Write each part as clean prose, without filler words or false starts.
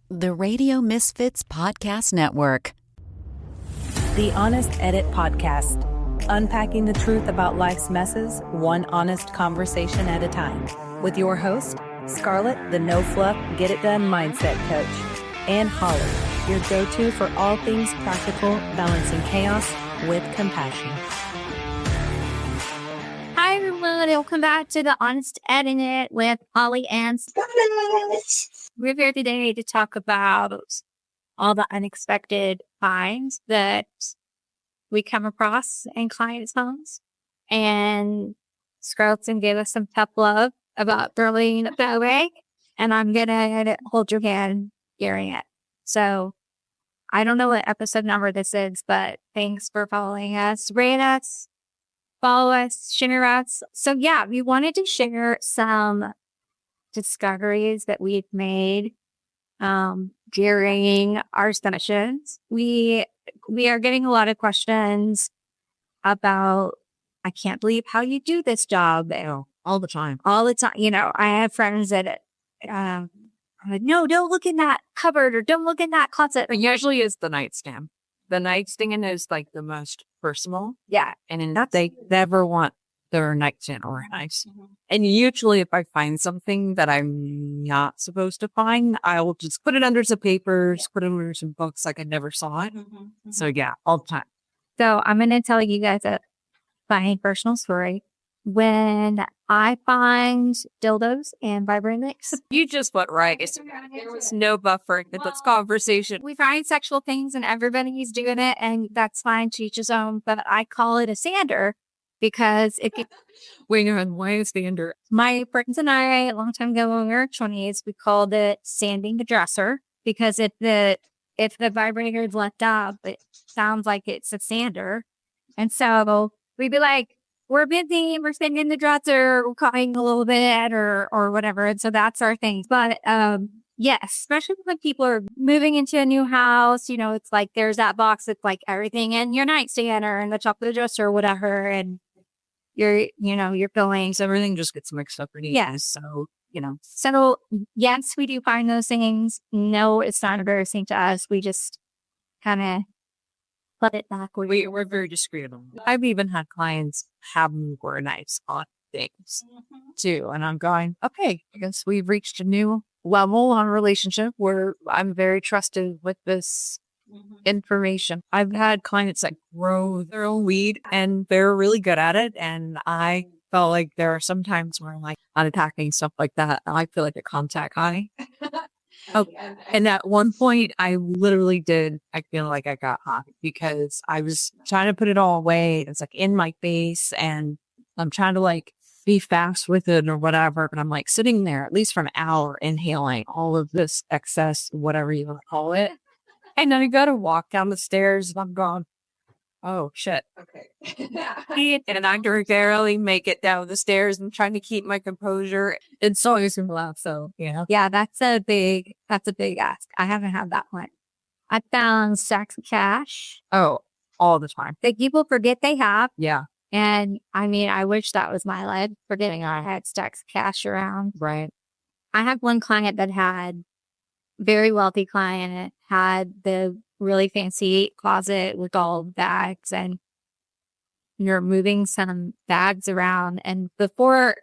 The Radio Misfits Podcast Network. The Honest Edit Podcast. Unpacking the truth about life's messes, one honest conversation at a time. With your host, Scarlett, the no-fluff, get-it-done mindset coach, and Holly, your go-to for all things practical, balancing chaos with compassion. Hi, everyone. Welcome back to the Honest Edit with Holly and Scarlett. We're here today to talk about all the unexpected finds that we come across in clients' homes. And Scarlett's going to give us some tough love about throwing it that way. And I'm going to hold your hand during it. So I don't know what episode number this is, but thanks for following us. Rate us, follow us, share us. So yeah, we wanted to share some discoveries that we've made during our sessions. We are getting a lot of questions about, I can't believe how you do this job. All the time. All the time. You know, I have friends that, I'm like, no, don't look in that cupboard or don't look in that closet. It usually is the nightstand. The nightstand is like the most personal. Yeah. And they never want their nightstand organized. Mm-hmm. And usually if I find something that I'm not supposed to find, I will just put it under some papers, put it under some books like I never saw it. Mm-hmm. So yeah, all the time. So I'm going to tell you guys a funny personal story. When I find dildos and vibrators, You just went right. There was no buffering in this conversation. we find sexual things and everybody's doing it, and that's fine, to each his own. But I call it a sander because it can. Wait, why is the under? My friends and I, a long time ago when we were 20s, we called it sanding the dresser because if the vibrator is left up, it sounds like it's a sander. And so we'd be like, we're busy, we're sanding the dresser, we're crying a little bit or whatever. And so that's our thing. But yes, especially when people are moving into a new house, you know, it's like there's that box that's like everything in your nightstand or in the chocolate dresser or whatever. And you're feeling. So everything just gets mixed up. Yes. So, So yes, we do find those things. No, it's not embarrassing to us. We just kind of put it back. We're very discreet on it. I've even had clients have me wear knives on things too. And I'm going, okay, I guess we've reached a new level on relationship where I'm very trusted with this information. I've had clients that grow their own weed and they're really good at it. And I felt like there are some times where I'm like unpacking stuff like that. And I feel like a contact high. Oh, and at one point I feel like I got hot because I was trying to put it all away. It's like in my face and I'm trying to like be fast with it or whatever. But I'm like sitting there at least for an hour inhaling all of this excess, whatever you want to call it. And then I got to walk down the stairs and I'm going, oh shit. Okay. And I can barely make it down the stairs and trying to keep my composure. It's always going to laugh. So, Yeah, that's a big ask. I haven't had that one. I found stacks of cash Oh, all the time. that people forget they have. Yeah. And I mean, I wish that was my life, forgetting I had stacks of cash around. Right. I had one client that had, very wealthy client, had the really fancy closet with all bags, and you're moving some bags around. And before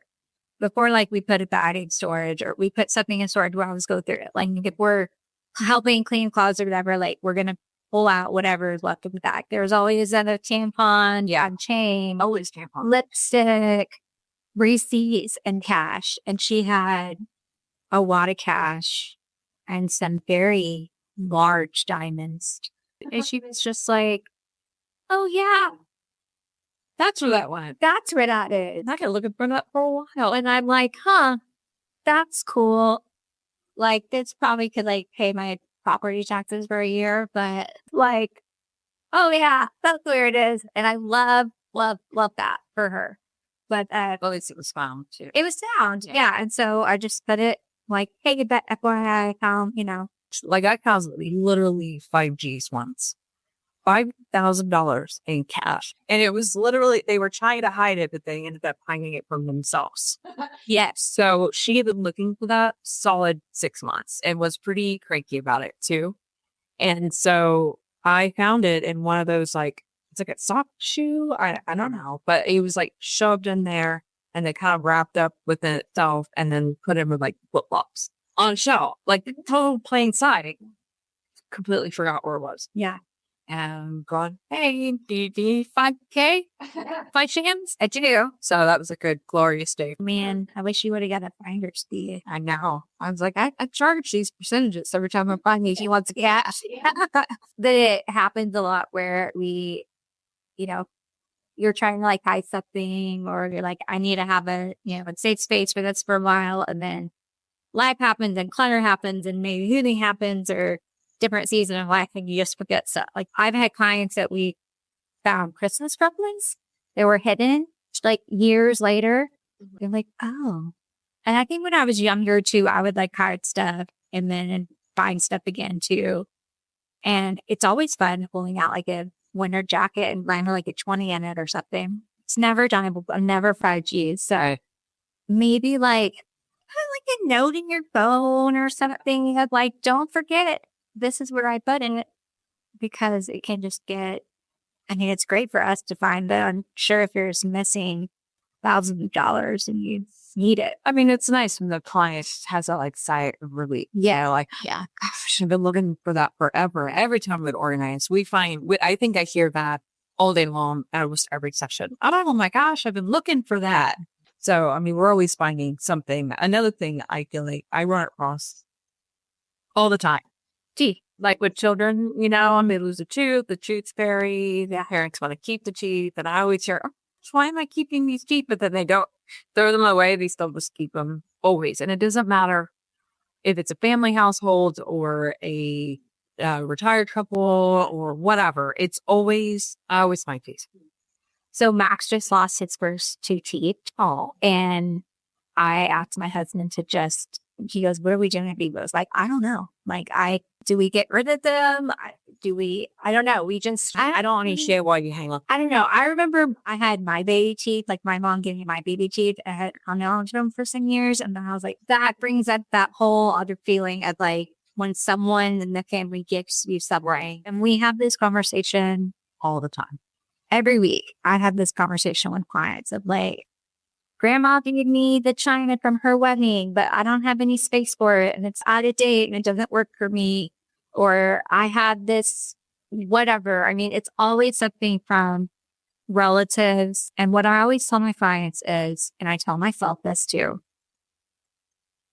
like we put a bag in storage or we put something in storage, we always go through it. Like if we're helping clean closet or whatever, like we're going to pull out whatever is left in the bag. There's always a tampon, chain, Always tampon. lipstick, receipts, and cash. And she had a lot of cash and some very large diamonds. And she was just like, oh yeah, That's where that went. that's where that is. I can look for that for a while. And I'm like, huh, that's cool. Like, this probably could like pay my property taxes for a year, but like, oh yeah, that's where it is. And I love that for her. But At least it was found too. it was found. Yeah. And so I just put it like, hey, that FYI, I found, Like I found literally 5 Gs once. $5,000 in cash. And it was literally, they were trying to hide it, but they ended up hiding it from themselves. Yes. So she had been looking for that solid 6 months and was pretty cranky about it too. And so I found it in one of those, like, it's like a soft shoe. I don't know, but it was like shoved in there and they kind of wrapped up within itself and then put it with like flip flops on a shelf, like total plain sight. I completely forgot where it was. Yeah. And gone, hey, do you need 5K? 5 shams? I do. So that was a good, glorious day. Man, I wish you would have got a finder's fee. I know. I was like, I charge these percentages every time I'm finding she wants gas. That it happens a lot where we, you know, you're trying to like hide something, or you're like, I need to have a, a safe space for this for a while. And then life happens and clutter happens and maybe moving happens or different season of life and you just forget stuff. Like I've had clients that we found Christmas presents. They were hidden like years later. They're like, oh. And I think when I was younger too, I would like hide stuff and then find stuff again too. And it's always fun pulling out like a winter jacket and landing like a 20 in it or something. It's never done. I've never fried cheese. So maybe like a note in your phone or something that like, don't forget this is where I put it, because it can just get, I mean, it's great for us to find that. I'm sure if you're just missing thousands of dollars and you need it. I mean, it's nice when the client has a like sigh of relief. Yeah. Like, yeah, gosh, I've been looking for that forever. Every time we organize, we find, I think I hear that all day long, almost every session. Oh my gosh, I've been looking for that. So, I mean, we're always finding something. Another thing I feel like I run across all the time. Teeth. Like with children, they lose a tooth, the tooth's fairy, the parents want to keep the teeth. And I always hear, oh, why am I keeping these teeth? But then they don't throw them away. They still just keep them always. And it doesn't matter if it's a family household or a retired couple or whatever. It's always, I always find teeth. So Max just lost his first 2 teeth. Oh, and I asked my husband to he goes, what are we doing? He was like, I don't know. Like, do we get rid of them? I don't know. I don't understand why you hang up. I don't know. I remember I had my baby teeth, like my mom gave me my baby teeth. I had hung on to them for some years. And then I was like, that brings up that whole other feeling of like when someone in the family gives you something. And we have this conversation all the time. Every week. I have this conversation with clients of like, Grandma gave me the china from her wedding, but I don't have any space for it and it's out of date and it doesn't work for me. Or I had this, whatever. I mean, it's always something from relatives. And what I always tell my clients is, and I tell myself this too,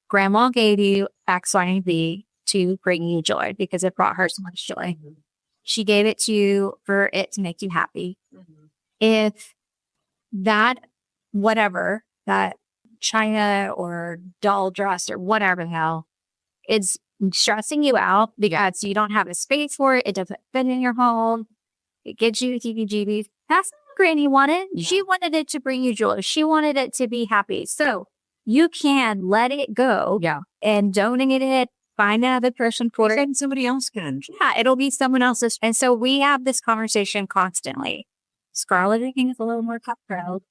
Grandma gave you X, Y, and Z to bring you joy because it brought her so much joy. Mm-hmm. She gave it to you for it to make you happy. Mm-hmm. If that whatever, that china or doll dress or whatever the hell is stressing you out because you don't have a space for it, it doesn't fit in your home, it gives you heebie-jeebies. That's what Granny wanted. Yeah. She wanted it to bring you joy. She wanted it to be happy. So you can let it go and donate it, find another person for it. And somebody else can. Yeah, it'll be someone else's. And so we have this conversation constantly. Scarlett, I think, is a little more cutthroat.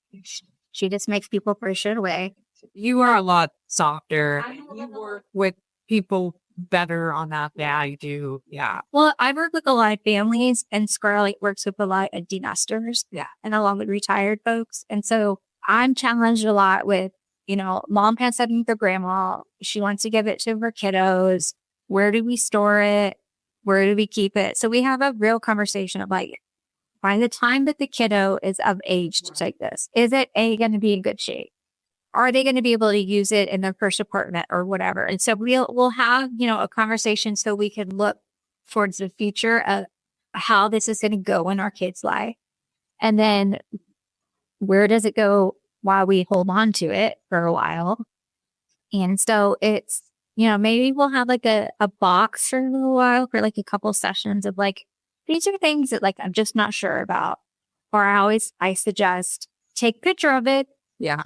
She just makes people push it away. You are a lot softer. You work with people better on that. Yeah, you do. Yeah. Well, I work with a lot of families and Scarlett works with a lot of denesters. Yeah. And along with retired folks. And so I'm challenged a lot with, mom has something for grandma. She wants to give it to her kiddos. Where do we store it? Where do we keep it? So we have a real conversation of like, by the time that the kiddo is of age to take this, is it going to be in good shape? Are they going to be able to use it in their first apartment or whatever? And so we'll have, a conversation so we can look towards the future of how this is going to go in our kids' life. And then where does it go while we hold on to it for a while? And so it's, maybe we'll have like a box for a little while for like a couple sessions of like, these are things that like, I'm just not sure about. Or I suggest take a picture of it. Yeah.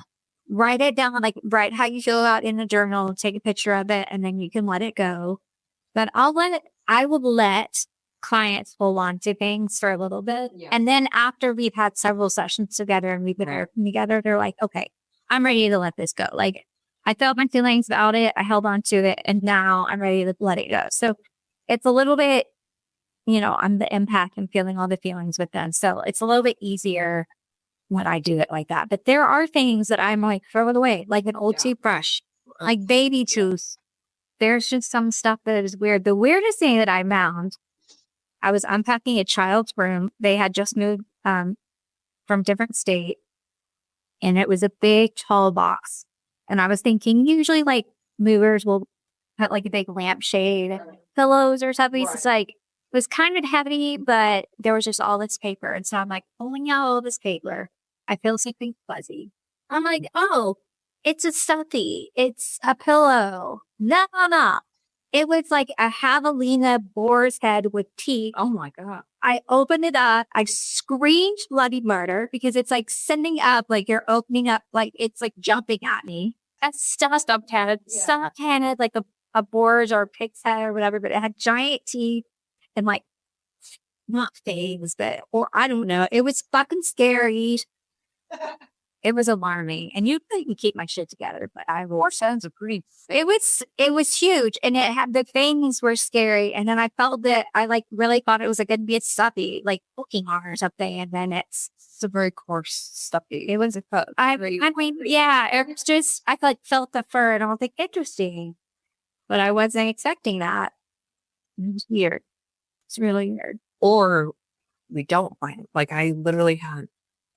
Write it down, like write how you feel out in a journal, take a picture of it, and then you can let it go. But I will let clients hold on to things for a little bit. Yeah. And then after we've had several sessions together and we've been working together, they're like, okay, I'm ready to let this go. Like, I felt my feelings about it. I held on to it, and now I'm ready to let it go. So it's a little bit, I'm the empath and feeling all the feelings with them. So it's a little bit easier when I do it like that. But there are things that I'm like, throw it away, like an old toothbrush, like baby tooth. There's just some stuff that is weird. The weirdest thing that I found, I was unpacking a child's room. They had just moved from a different state, and it was a big, tall box. And I was thinking, usually like movers will put like a big lampshade, pillows or something. So it's like, it was kind of heavy, but there was just all this paper. And so I'm like pulling out all this paper. I feel something fuzzy. I'm like, oh, it's a stuffy. It's a pillow. No. It was like a javelina boar's head with teeth. Oh my God. I opened it up. I screamed bloody murder because it's like sending up, like you're opening up, like it's like jumping at me. That's stuffed head, like a boar's or a pig's head or whatever, but it had giant teeth and like not fangs, or I don't know. It was fucking scary. It was alarming, and you couldn't keep my shit together. But sounds pretty. It was huge, and it had the things were scary. And then I felt that I like really thought it was going to be a stuffy, like cooking on or something. And then it's a very coarse stuffy. It was I mean, yeah. It was just I felt the fur, and I was like interesting, but I wasn't expecting that. It was weird. It's really weird. Or we don't find it. Like I literally had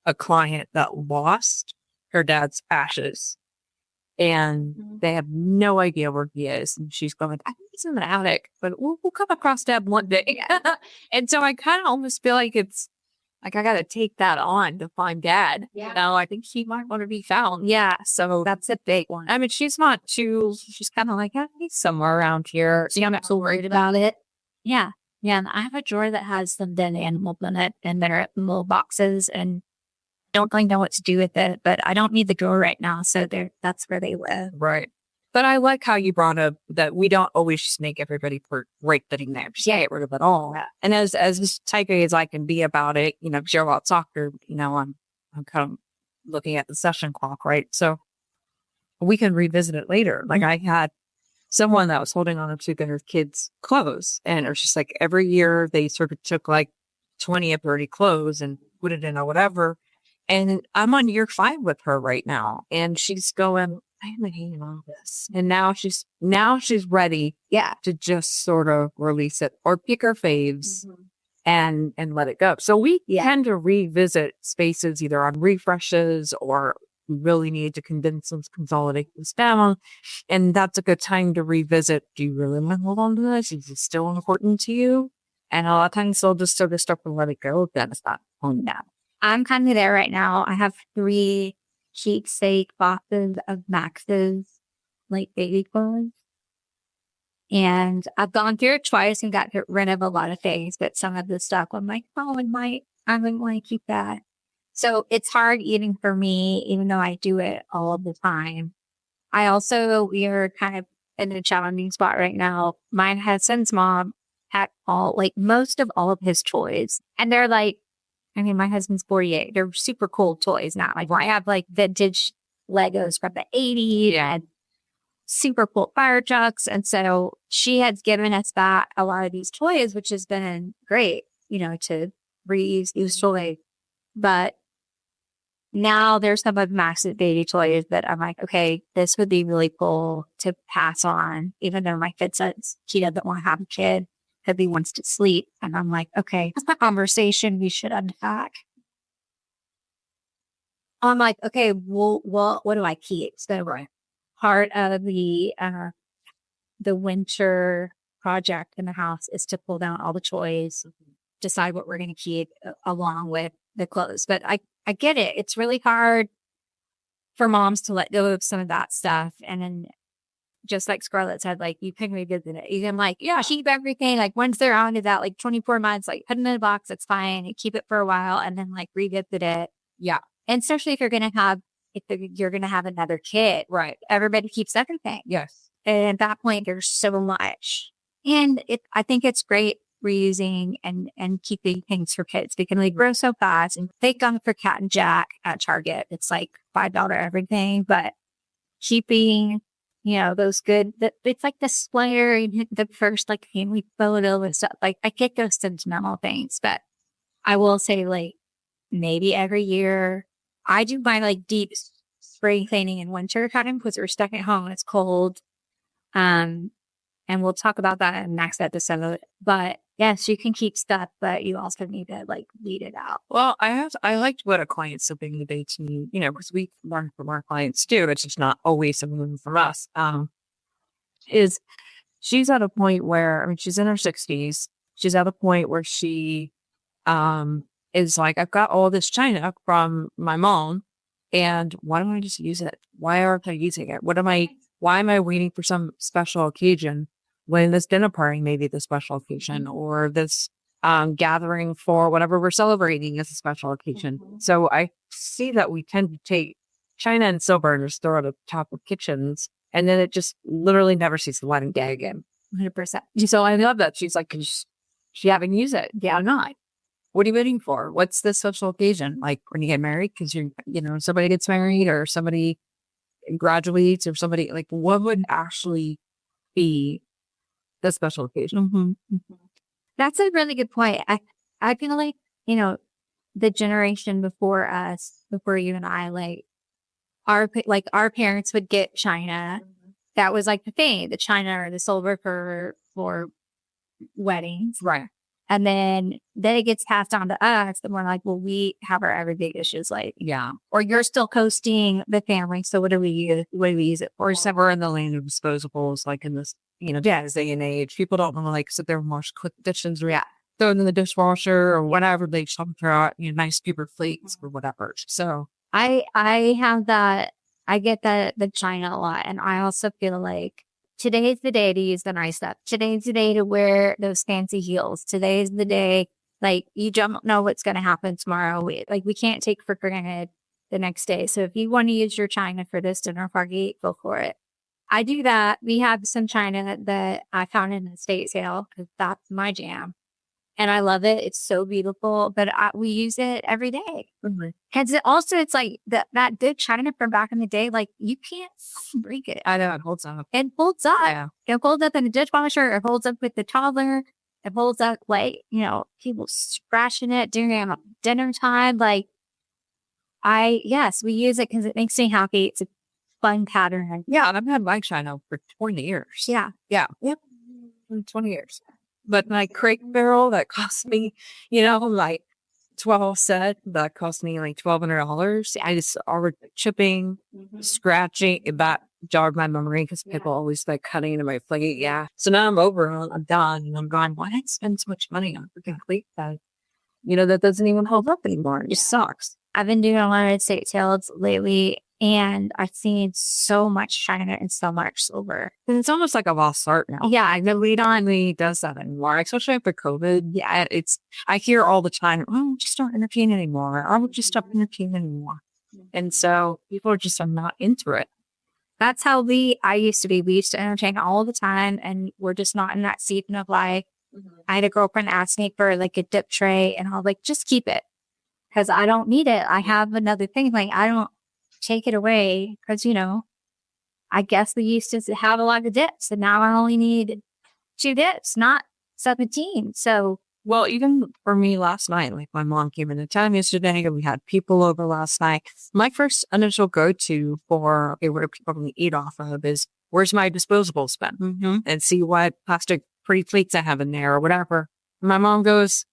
a client that lost her dad's ashes, and they have no idea where he is. And she's going, I think he's in the attic, but we'll come across Dad one day. And so I kind of almost feel like it's like I got to take that on to find Dad. Yeah. I think he might want to be found. Yeah. So that's a big one. I mean, she's kind of like, he's somewhere around here. So I'm not so worried about it. Yeah. Yeah. And I have a drawer that has some dead animals in it, and they're in little boxes, and don't really know what to do with it, but I don't need the drawer right now. So that's where they live. Right. But I like how you brought up that we don't always just make everybody break the name. Just get rid of it all. Yeah. And as tight as I can be about it, because you're about soccer, I'm kind of looking at the session clock, right? So we can revisit it later. Like I had someone that was holding on to their kids' clothes, and it was just like every year they sort of took like 20 or 30 clothes and put it in or whatever. And I'm on year 5 with her right now. And she's going, I haven't hanging all this. And now she's ready to just sort of release it or pick her faves and let it go. So we tend to revisit spaces either on refreshes or we really need to consolidate this down. And that's a good time to revisit. Do you really want to hold on to this? Is it still important to you? And a lot of times they'll just sort of stop and let it go. Then it's not on that. I'm kind of there right now. I have 3 keepsake boxes of Max's like baby clothes. And I've gone through it twice and got rid of a lot of things, but some of the stuff I'm like, I wouldn't want to keep that. So it's hard eating for me, even though I do it all of the time. We are kind of in a challenging spot right now. My husband's mom had most of all of his toys, and they're like, my husband's 48. They're super cool toys now. Like I have like vintage Legos from the 80s and super cool fire trucks. And so she has given us back a lot of these toys, which has been great, to reuse these toys. But now there's some of Max's baby toys that I'm like, okay, this would be really cool to pass on, even though my kid says she doesn't want to have a kid. Because he wants to sleep. And I'm like, okay, that's a conversation we should unpack. I'm like, okay, well, what do I keep? So part of the winter project in the house is to pull down all the toys, decide what we're going to keep along with the clothes. But I get it. It's really hard for moms to let go of some of that stuff. And then just like Scarlett said, like you can revisit it. You can keep everything. Like once they're on to that, like 24 months, like put it in a box. It's fine. You keep it for a while and then like revisit it. Yeah. And especially if you're going to have another kid, right? Everybody keeps everything. Yes. And at that point, there's so much. And I think it's great reusing and keeping things for kids. They can like grow so fast. And they come for Cat and Jack at Target. It's like $5 everything, but keeping, those good, it's like the splatter, the first like family photo and stuff. Like I get those sentimental things, but I will say like maybe every year I do my like deep spring cleaning and winter cutting because we're stuck at home. It's cold. And we'll talk about that in the next episode. But yes, you can keep stuff, but you also need to like weed it out. Well, I liked what a client said the other day to me, because we learn from our clients too. It's just not always something from us. Is she's at a point where, she's in her 60s. She's at a point where she is like, I've got all this china from my mom, and why don't I just use it? Why aren't I using it? Why am I waiting for some special occasion when this dinner party may be the special occasion, or this gathering for whatever we're celebrating is a special occasion? So I see that we tend to take china and silver and just throw it at the top of kitchens, and then it just literally never sees the light of day again. 100%. So I love that. She's like, she haven't used it. Yeah, I'm not. What are you waiting for? What's the special occasion? Like when you get married, because somebody gets married or somebody graduates or somebody, like what would actually be the special occasion? That's a really good point. I feel like, the generation before us, before you and I, like our parents would get china. That was like the thing, the china or the silver for weddings. Right. And then it gets passed on to us, and we're like, well, we have our everyday dishes, like, yeah. Or you're still coasting the family, so what do we use? What do we use it for? Or we're in the land of disposables, like in this, this day and age. People don't want to like sit there and wash quick dishes or throw it in the dishwasher or whatever. They just throw out nice paper plates or whatever. So I have that. I get the china a lot, and I also feel like today's the day to use the nice stuff. Today's the day to wear those fancy heels. Today's the day, like, you don't know what's going to happen tomorrow. We can't take for granted the next day. So if you want to use your china for this dinner party, go for it. I do that. We have some china that I found in an estate sale because that's my jam. And I love it. It's so beautiful, but we use it every day. Because it's like that good china from back in the day, like you can't break it. I know, it holds up. It holds up. Yeah. It holds up in the dishwasher. It holds up with the toddler. It holds up like, people scratching it during dinner time. Like yes, we use it because it makes me happy. It's a fun pattern. Yeah. And I've had my china for 20 years. Yeah. Yeah. Yep. 20 years. But my crate barrel that cost me, like 12 set, that cost me like $1,200. I just already chipping, scratching. That jogged my memory because people always like cutting into my plate. Yeah. So now I'm over, I'm done, and I'm going, why did I spend so much money on a freaking plate that, that doesn't even hold up anymore? It just sucks. I've been doing a lot of estate sales lately, and I've seen so much china and so much silver. And it's almost like a lost art now. Yeah, nobody really does that anymore, especially after COVID. Yeah, I hear all the time, oh, just don't entertain anymore. I would just stop entertaining anymore. And so people are not into it. That's how I used to be. We used to entertain all the time, and we're just not in that season of life. I had a girlfriend ask me for like a dip tray, and I was like, just keep it because I don't need it. I have another thing. Like, I don't take it away because, I guess we used to have a lot of dips, and now I only need 2 dips, not 17. So, well, even for me last night, like my mom came into town yesterday and we had people over last night. My first initial go-to for, what are people going to eat off of is, where's my disposables bin? And see what plastic pretty plates I have in there or whatever. And my mom goes,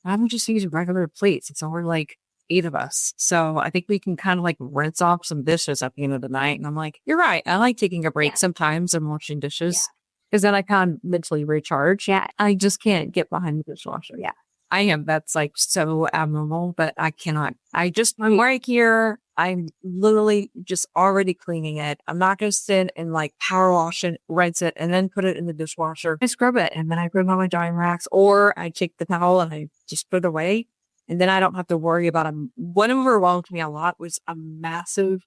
I would just use regular plates. It's only like 8 of us. So I think we can kind of like rinse off some dishes at the end of the night. And I'm like, you're right. I like taking a break sometimes and washing dishes because then I can't mentally recharge. Yeah. I just can't get behind the dishwasher. Yeah. I am. That's like so abnormal, but I cannot. I'm right here. I'm literally just already cleaning it. I'm not going to sit and like power wash it, rinse it, and then put it in the dishwasher. I scrub it and then I put it on my drying racks, or I take the towel and I just put it away. And then I don't have to worry about them. What overwhelmed me a lot was a massive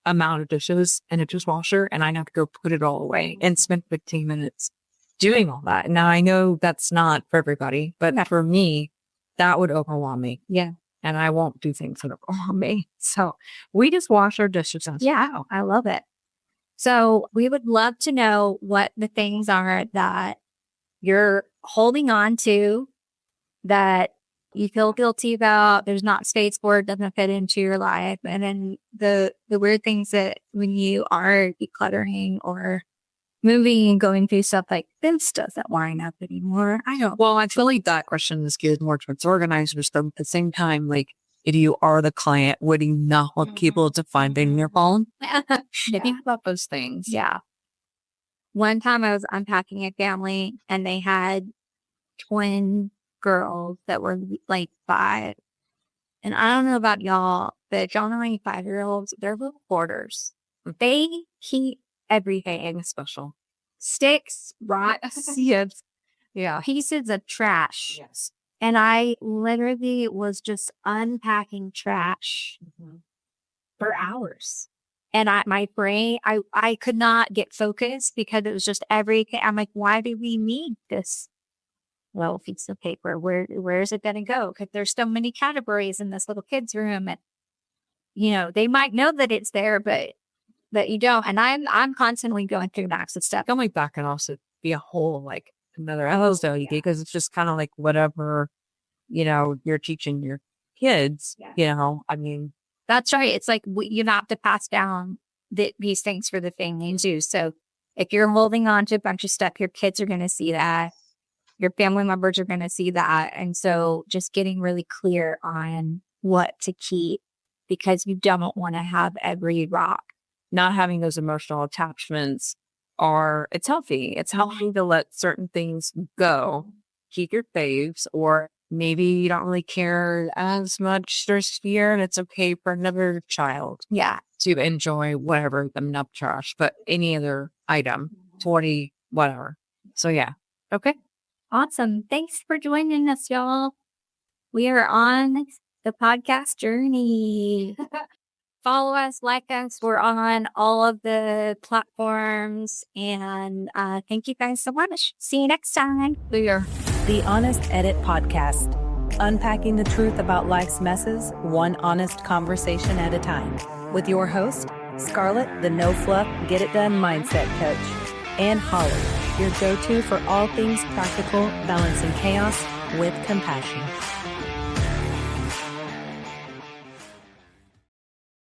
amount of dishes in a dishwasher, and I have to go put it all away and spend 15 minutes doing all that. Now, I know that's not for everybody, but for me, that would overwhelm me. Yeah. And I won't do things that overwhelm me. So we just wash our dishes. Yeah. I love it. So we would love to know what the things are that you're holding on to that you feel guilty about. There's not space for it, doesn't fit into your life. And then the weird things that when you are decluttering or moving and going through stuff like this doesn't line up anymore. Well, I feel like that question is geared more towards organizers, but at the same time, like, if you are the client, would you not want people to find it in your phone? Think about those things. Yeah. One time I was unpacking a family and they had twin girls that were like 5. And I don't know about y'all, but y'all know any 5-year-olds, they're little hoarders. They keep everything Special. sticks, rocks, Yes. Yeah. pieces of trash. Yes. And I literally was just unpacking trash for hours. And my brain, I could not get focused because it was just everything. I'm like, why do we need this little piece of paper? Where is it going to go? Because there's so many categories in this little kid's room. And, they might know that it's there, but you don't. And I'm constantly going through backs of stuff. I feel like that can also be a whole, like, another episode because it's just kind of like whatever, you're teaching your kids, I mean. That's right. It's like you have to pass down these things for the family too. So if you're holding on to a bunch of stuff, your kids are going to see that. Your family members are going to see that. And so just getting really clear on what to keep because you don't want to have every rock. Not having those emotional attachments it's healthy. It's healthy to let certain things go. Keep your faves, or maybe you don't really care as much this year and it's okay for another child to enjoy whatever, the nub trash, but any other item, 40, whatever. So yeah. Okay. Awesome. Thanks for joining us, y'all. We are on the podcast journey. Follow us, like us. We're on all of the platforms. And thank you guys so much. See you next time. The Honest Edit Podcast. Unpacking the truth about life's messes, one honest conversation at a time. With your host, Scarlett, the no fluff, get it done mindset coach. And Holly, your go-to for all things practical, balancing chaos with compassion.